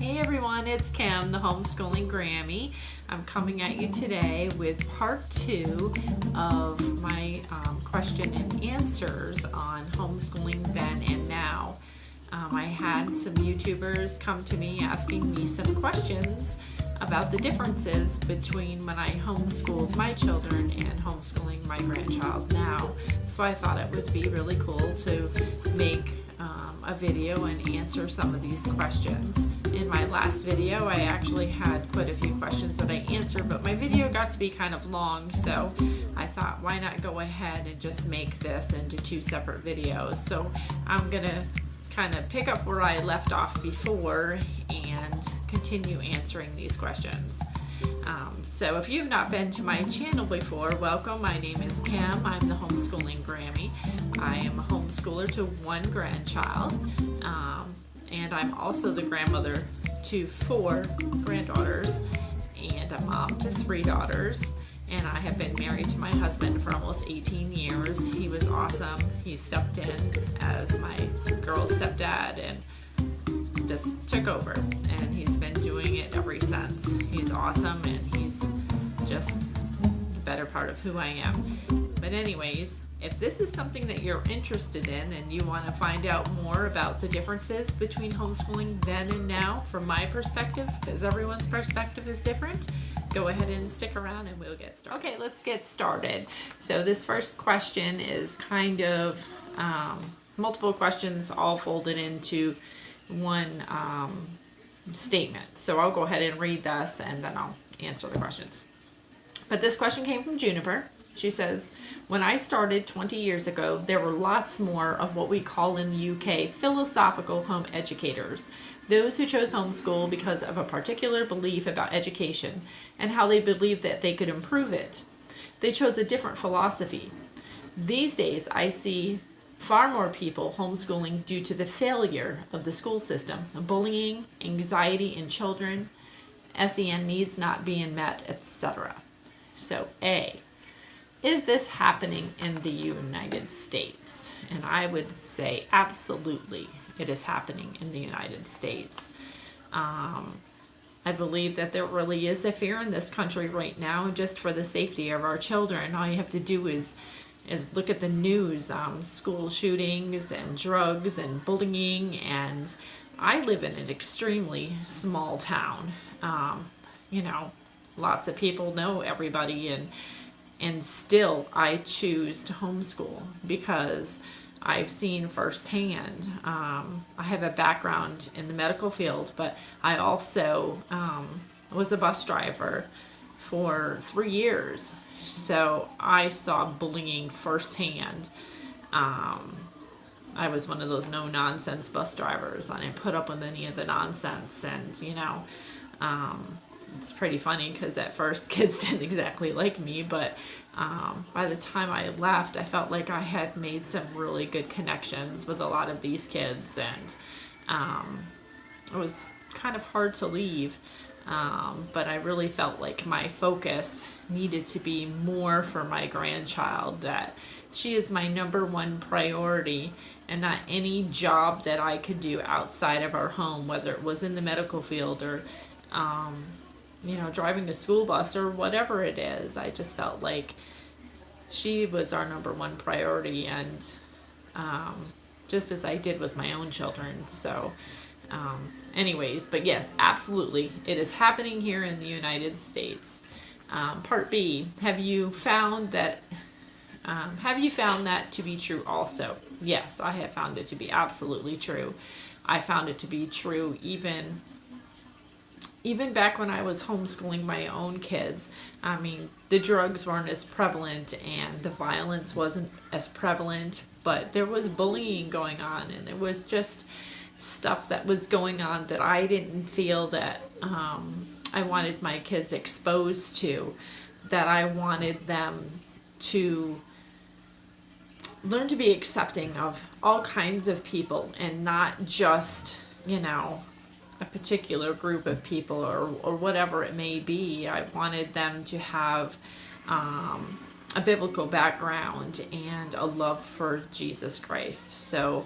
Hey everyone, it's Kim, the Homeschooling Grammy. I'm coming at you today with part 2 of my question and answers on homeschooling then and now. I had some YouTubers come to me asking me some questions about the differences between when I homeschooled my children and homeschooling my grandchild now. So I thought it would be really cool to make a video and answer some of these questions. In my last video, I actually had quite a few questions that I answered, but my video got to be kind of long, so I thought, why not go ahead and just make this into 2 separate videos. So I'm gonna kind of pick up where I left off before and continue answering these questions. So if you've not been to my channel before, welcome. My name is Kim. I'm the Homeschooling Grammy. I am a homeschooler to 1 grandchild, and I'm also the grandmother to 4 granddaughters and a mom to 3 daughters. And I have been married to my husband for almost 18 years. He was awesome. He stepped in as my girl stepdad and just took over, and he's been doing it ever since. He's awesome, and he's just the better part of who I am. But anyways, if this is something that you're interested in and you want to find out more about the differences between homeschooling then and now from my perspective, because everyone's perspective is different, go ahead and stick around and we'll get started. Okay, let's get started. So this first question is kind of multiple questions all folded into one statement. So I'll go ahead and read this and then I'll answer the questions. But this question came from Juniper. She says, when I started 20 years ago, there were lots more of what we call in the UK philosophical home educators, those who chose homeschool because of a particular belief about education and how they believed that they could improve it. They chose a different philosophy. These days, I see far more people homeschooling due to the failure of the school system, bullying, anxiety in children, SEN needs not being met, etc. So A, is this happening in the United States? And I would say absolutely it is happening in the United States. I believe that there really is a fear in this country right now just for the safety of our children. All you have to do is look at the news, school shootings and drugs and bullying, and I live in an extremely small town. Lots of people know everybody, and still I choose to homeschool because I've seen firsthand. I have a background in the medical field, but I also was a bus driver for 3 years. So I saw bullying firsthand. I was one of those no-nonsense bus drivers. I didn't put up with any of the nonsense. And, it's pretty funny because at first kids didn't exactly like me. But by the time I left, I felt like I had made some really good connections with a lot of these kids. And it was kind of hard to leave. But I really felt like my focus needed to be more for my grandchild, that she is my #1 priority, and not any job that I could do outside of our home, whether it was in the medical field or driving a school bus or whatever it is. I just felt like she was our #1 priority, and just as I did with my own children. So anyways, but yes, absolutely, it is happening here in the United States. Part B, have you found that to be true also? Yes, I have found it to be absolutely true. I found it to be true even back when I was homeschooling my own kids. I mean, the drugs weren't as prevalent and the violence wasn't as prevalent, but there was bullying going on, and there was just stuff that was going on that I didn't feel that I wanted my kids exposed to, that I wanted them to learn to be accepting of all kinds of people and not just, a particular group of people or whatever it may be. I wanted them to have a biblical background and a love for Jesus Christ. So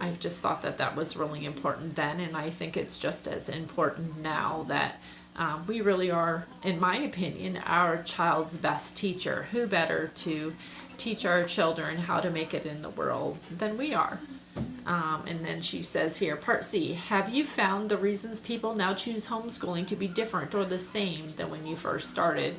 I just thought that that was really important then, and I think it's just as important now that we really are, in my opinion, our child's best teacher. Who better to teach our children how to make it in the world than we are? And then she says here, part C, have you found the reasons people now choose homeschooling to be different or the same than when you first started?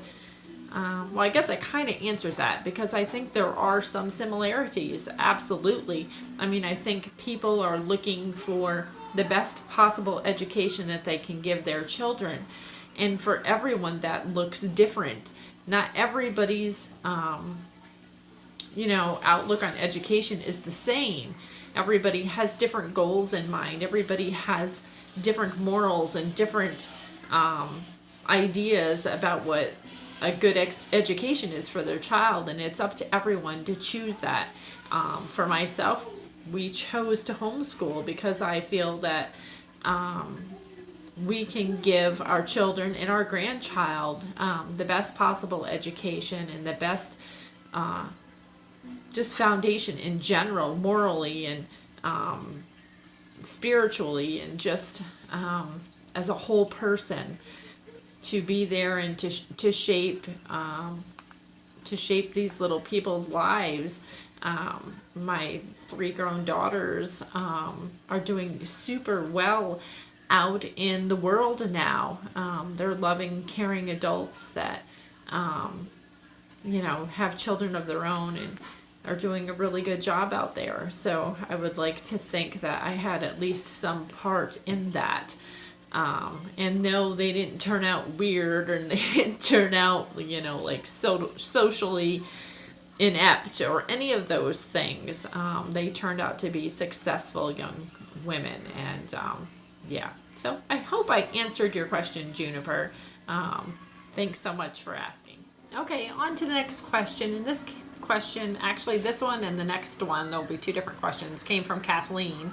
Well, I guess I kind of answered that, because I think there are some similarities, absolutely. I mean, I think people are looking for the best possible education that they can give their children. And for everyone, that looks different. Not everybody's, outlook on education is the same. Everybody has different goals in mind. Everybody has different morals and different ideas about what a good education is for their child, and it's up to everyone to choose that. For myself, we chose to homeschool because I feel that we can give our children and our grandchild the best possible education and the best just foundation in general, morally and spiritually, and just as a whole person, to be there and to shape these little people's lives. My 3 grown daughters are doing super well out in the world now. They're loving, caring adults that have children of their own and are doing a really good job out there. So I would like to think that I had at least some part in that. And no, they didn't turn out weird, or they didn't turn out, like socially inept or any of those things. They turned out to be successful young women, and yeah. So I hope I answered your question, Juniper. Thanks so much for asking. Okay, on to the next question. And this question, actually this one and the next one, there'll be 2 different questions, came from Kathleen.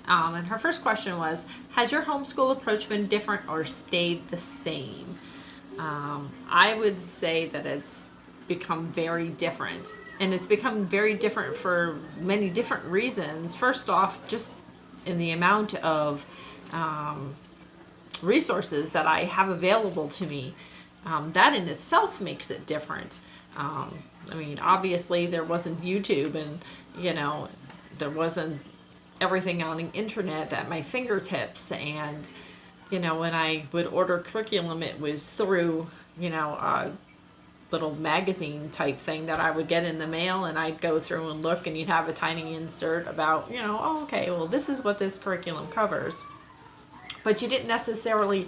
And her first question was, has your homeschool approach been different or stayed the same? I would say that it's become very different. And it's become very different for many different reasons. First off, just in the amount of resources that I have available to me. That in itself makes it different. I mean, obviously there wasn't YouTube, and, there wasn't everything on the internet at my fingertips, and when I would order curriculum, it was through a little magazine type thing that I would get in the mail, and I'd go through and look, and you'd have a tiny insert about oh, okay, well, this is what this curriculum covers. But you didn't necessarily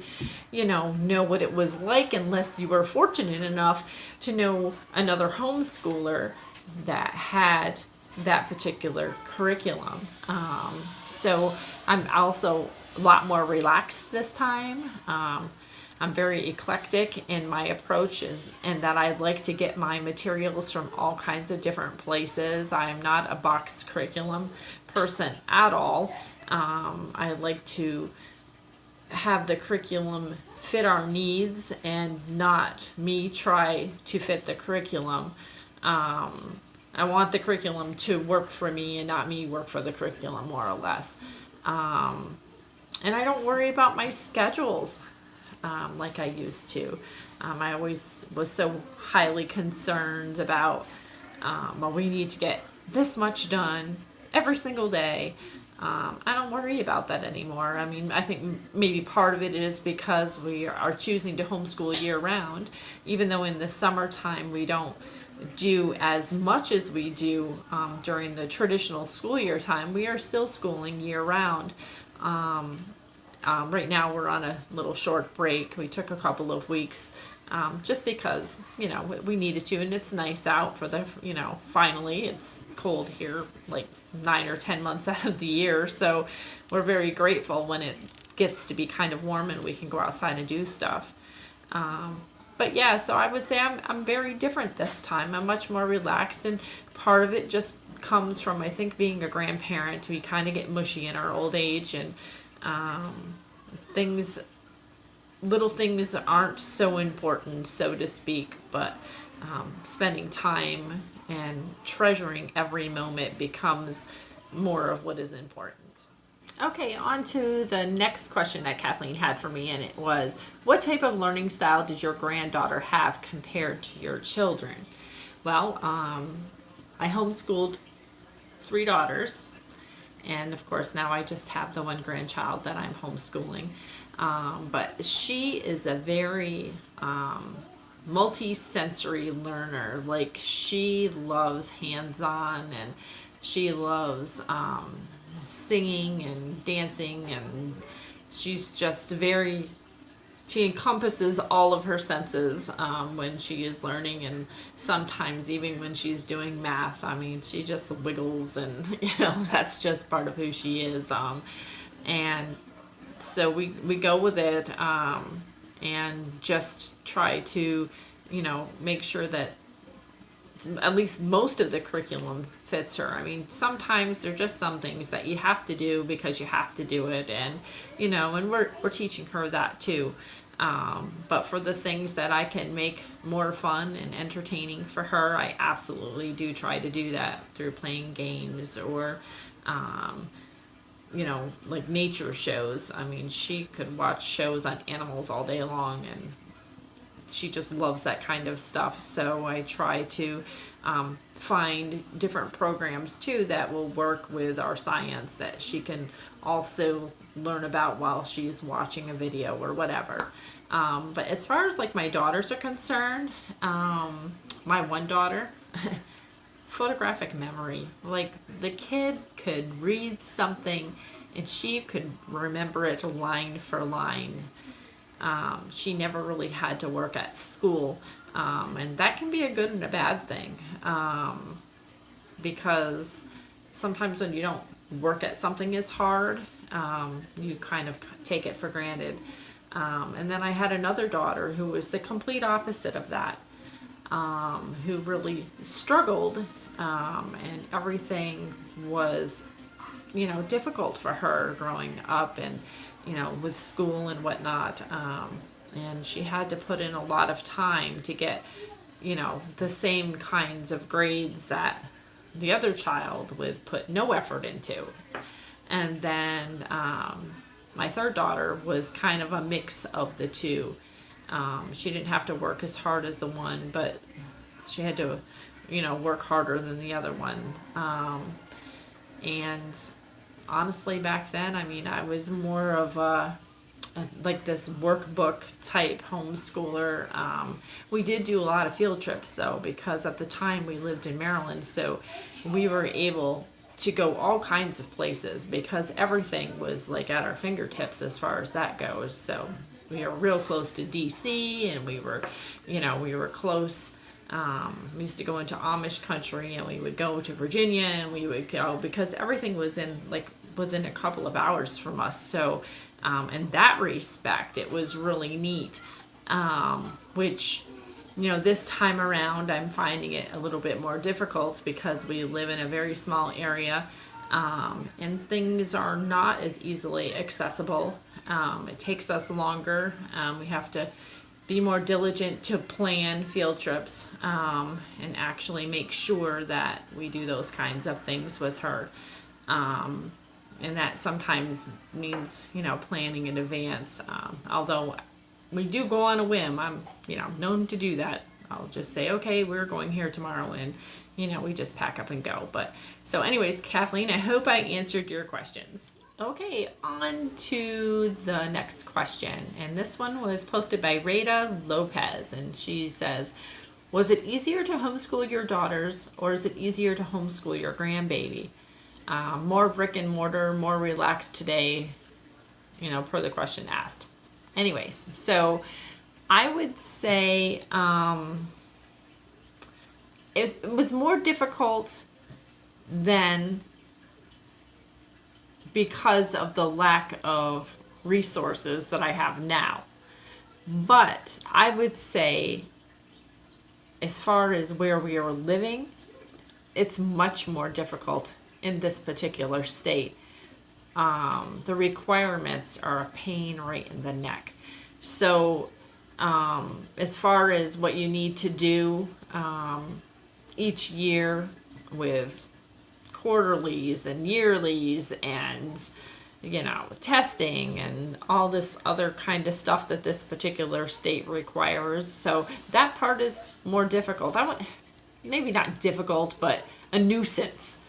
know what it was like unless you were fortunate enough to know another homeschooler that had that particular curriculum. So I'm also a lot more relaxed this time. I'm very eclectic in my approaches, and that I like to get my materials from all kinds of different places. I am not a boxed curriculum person at all. I like to have the curriculum fit our needs and not me try to fit the curriculum. I want the curriculum to work for me and not me work for the curriculum, more or less. And I don't worry about my schedules like I used to. I always was so highly concerned about, well, we need to get this much done every single day. I don't worry about that anymore. I mean, I think maybe part of it is because we are choosing to homeschool year round, even though in the summertime we don't do as much as we do during the traditional school year time. We are still schooling year round. Right now we're on a little short break. We took a couple of weeks just because, we needed to, and it's nice out for the, finally. It's cold here, like 9 or 10 months out of the year, so we're very grateful when it gets to be kind of warm and we can go outside and do stuff. But yeah, so I would say I'm very different this time. I'm much more relaxed, and part of it just comes from, I think, being a grandparent. We kind of get mushy in our old age, and little things aren't so important, so to speak, but spending time and treasuring every moment becomes more of what is important. Okay, on to the next question that Kathleen had for me, and it was, what type of learning style did your granddaughter have compared to your children? Well, I homeschooled three daughters, and of course now I just have the one grandchild that I'm homeschooling. But she is a very multi-sensory learner. Like, she loves hands-on, and she loves singing and dancing, and she's just very, she encompasses all of her senses when she is learning, and sometimes even when she's doing math. I mean, she just wiggles, and that's just part of who she is. And so we go with it, and just try to make sure that at least most of the curriculum fits her. I mean, sometimes there are just some things that you have to do because you have to do it, and and we're teaching her that too. But for the things that I can make more fun and entertaining for her, I absolutely do try to do that through playing games or like nature shows. I mean, she could watch shows on animals all day long, and she just loves that kind of stuff. So I try to find different programs too that will work with our science that she can also learn about while she's watching a video or whatever. But as far as like my daughters are concerned, my one daughter, photographic memory. Like, the kid could read something and she could remember it line for line. She never really had to work at school, and that can be a good and a bad thing, because sometimes when you don't work at something as hard, you kind of take it for granted. And then I had another daughter who was the complete opposite of that, who really struggled, and everything was, difficult for her growing up, and with school and whatnot. And she had to put in a lot of time to get, the same kinds of grades that the other child would put no effort into. And then my third daughter was kind of a mix of the two. She didn't have to work as hard as the one, but she had to, work harder than the other one. And honestly, back then, I mean, I was more of like this workbook type homeschooler. We did do a lot of field trips though, because at the time we lived in Maryland, so we were able to go all kinds of places because everything was like at our fingertips as far as that goes. So we were real close to DC, and we were close. We used to go into Amish country, and we would go to Virginia, and we would go because everything was in like within a couple of hours from us. So in that respect, it was really neat. Which, this time around, I'm finding it a little bit more difficult because we live in a very small area, and things are not as easily accessible. It takes us longer. We have to be more diligent to plan field trips, and actually make sure that we do those kinds of things with her. And that sometimes means, planning in advance. Although we do go on a whim. I'm, known to do that. I'll just say, okay, we're going here tomorrow, and, we just pack up and go. But so anyways, Kathleen, I hope I answered your questions. Okay, on to the next question. And this one was posted by Rada Lopez, and she says, was it easier to homeschool your daughters, or is it easier to homeschool your grandbaby? More brick and mortar, more relaxed today, per the question asked. Anyways, so I would say it was more difficult then because of the lack of resources that I have now. But I would say, as far as where we are living, it's much more difficult in this particular state. The requirements are a pain right in the neck. So as far as what you need to do each year with quarterlies and yearlies and testing and all this other kind of stuff that this particular state requires. So that part is more difficult. Maybe not difficult, but a nuisance.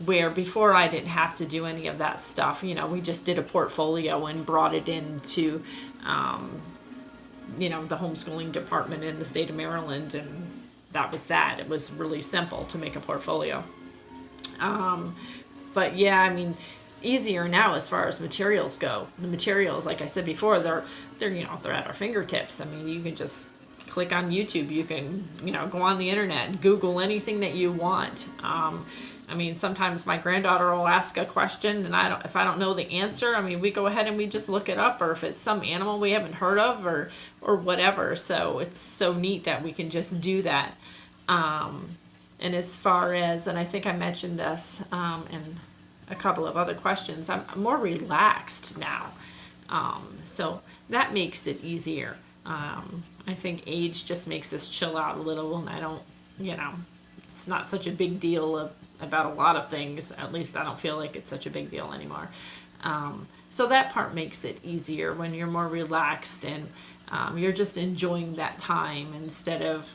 Where before I didn't have to do any of that stuff. We just did a portfolio and brought it into, the homeschooling department in the state of Maryland, and that was that. It was really simple to make a portfolio. But yeah, easier now as far as materials go. The materials, like I said before, they're at our fingertips. You can just click on YouTube. You can, go on the internet, Google anything that you want. Sometimes my granddaughter will ask a question, and if I don't know the answer, we go ahead and we just look it up, or if it's some animal we haven't heard of, or whatever. So it's so neat that we can just do that. And as far as, and I think I mentioned this in a couple of other questions, I'm more relaxed now. So that makes it easier. I think age just makes us chill out a little, and I don't, it's not such a big deal about a lot of things. At least I don't feel like it's such a big deal anymore. So that part makes it easier when you're more relaxed and you're just enjoying that time instead of,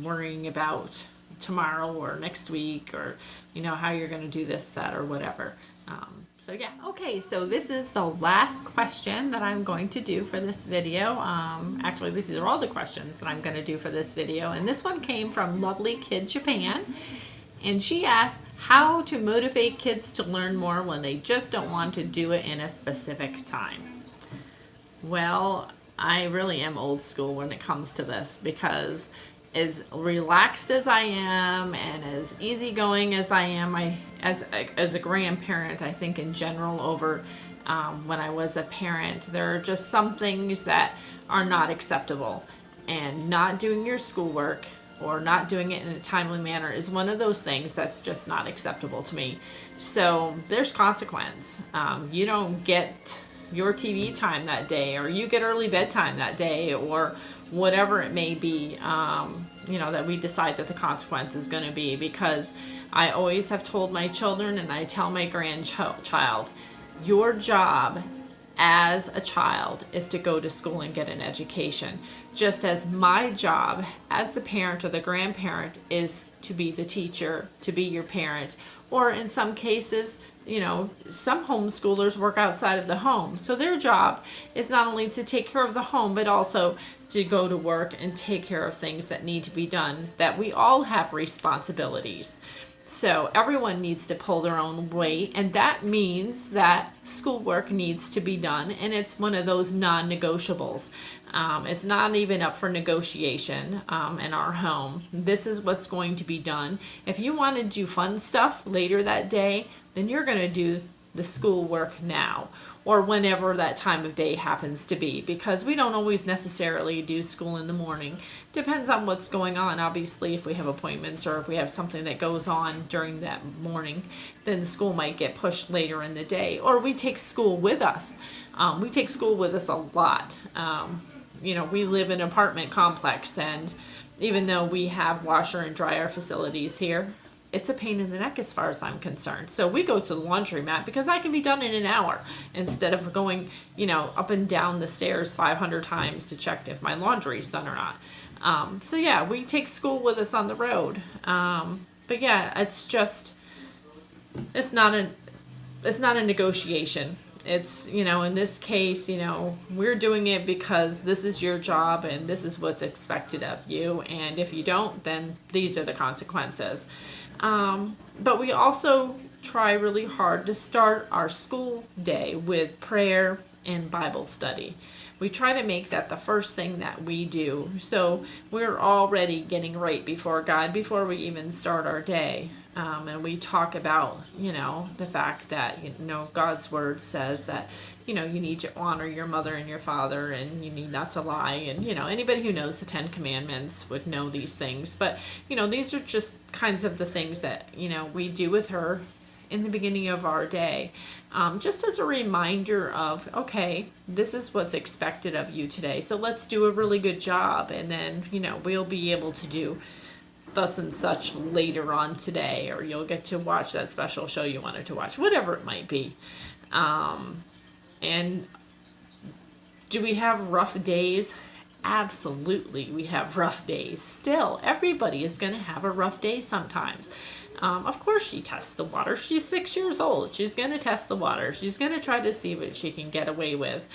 worrying about tomorrow or next week or, how you're going to do this, that, or whatever. So yeah. Okay, so this is the last question that I'm going to do for this video. Actually, these are all the questions that I'm going to do for this video. And this one came from Lovely Kid Japan. And she asked how to motivate kids to learn more when they just don't want to do it in a specific time. Well, I really am old school when it comes to this, because as relaxed as I am and as easygoing as I am, as a grandparent, I think in general over when I was a parent, there are just some things that are not acceptable. And not doing your schoolwork or not doing it in a timely manner is one of those things that's just not acceptable to me. So there's consequence. You don't get your TV time that day, or you get early bedtime that day, or whatever it may be, that we decide that the consequence is going to be. Because I always have told my children, and I tell my grandchild, your job as a child is to go to school and get an education, just as my job as the parent or the grandparent is to be the teacher, to be your parent, or in some cases, some homeschoolers work outside of the home. So their job is not only to take care of the home, but also to go to work and take care of things that need to be done, that we all have responsibilities. So everyone needs to pull their own weight, and that means that schoolwork needs to be done, and it's one of those non-negotiables. It's not even up for negotiation in our home. This is what's going to be done. If you want to do fun stuff later that day, then you're going to do the schoolwork now, or whenever that time of day happens to be, because we don't always necessarily do school in the morning. Depends on what's going on. Obviously, if we have appointments or if we have something that goes on during that morning, then school might get pushed later in the day, or we take school with us. We take school with us a lot. We live in an apartment complex, and even though we have washer and dryer facilities here, it's a pain in the neck as far as I'm concerned. So we go to the laundromat because that can be done in an hour instead of going, up and down the stairs 500 times to check if my laundry's done or not. So yeah, we take school with us on the road. But yeah, it's not a negotiation. It's, in this case, we're doing it because this is your job and this is what's expected of you. And if you don't, then these are the consequences. But we also try really hard to start our school day with prayer and Bible study. We try to make that the first thing that we do. So we're already getting right before God before we even start our day. And we talk about, the fact that, God's word says that, you need to honor your mother and your father, and you need not to lie. And, anybody who knows the 10 Commandments would know these things. But, these are just kinds of the things that, we do with her in the beginning of our day. Just as a reminder of, okay, this is what's expected of you today. So let's do a really good job. And then, we'll be able to do thus and such later on today, or you'll get to watch that special show you wanted to watch, whatever it might be. And do we have rough days? Absolutely, we have rough days. Still, everybody is going to have a rough day sometimes. Of course, she tests the water. She's 6 years old. She's going to test the water. She's going to try to see what she can get away with.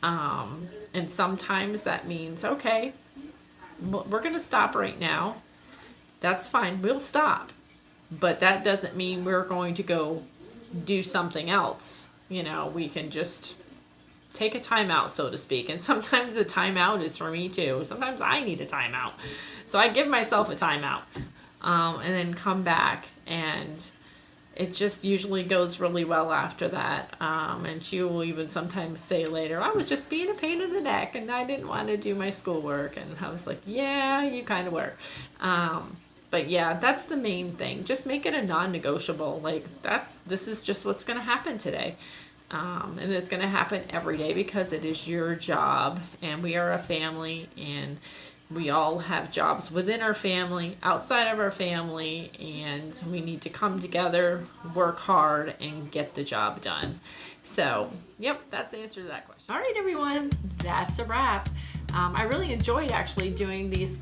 And sometimes that means, okay, we're going to stop right now. That's fine. We'll stop. But that doesn't mean we're going to go do something else. You know, we can just take a timeout, so to speak. And sometimes the timeout is for me too. Sometimes I need a timeout. So I give myself a timeout. And then come back, and it just usually goes really well after that. And she will even sometimes say later, I was just being a pain in the neck and I didn't want to do my schoolwork. And I was like, yeah, you kind of were. But yeah, that's the main thing. Just make it a non-negotiable. Like, this is just what's going to happen today. And it's going to happen every day because it is your job, and we are a family, and we all have jobs within our family, outside of our family, and we need to come together, work hard, and get the job done. So, yep, that's the answer to that question. All right, everyone, that's a wrap. I really enjoyed actually doing this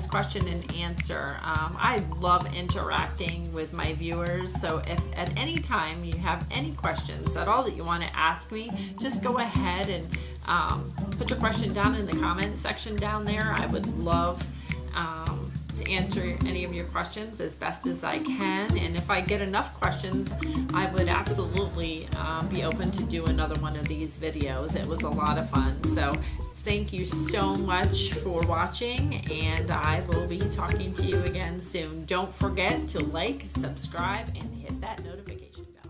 question and answer. I love interacting with my viewers, so if at any time you have any questions at all that you want to ask me, just go ahead and put your question down in the comment section down there. I would love to answer any of your questions as best as I can, and if I get enough questions, I would absolutely be open to do another one of these videos. It was a lot of fun. So thank you so much for watching, and I will be talking to you again soon. Don't forget to like, subscribe, and hit that notification bell.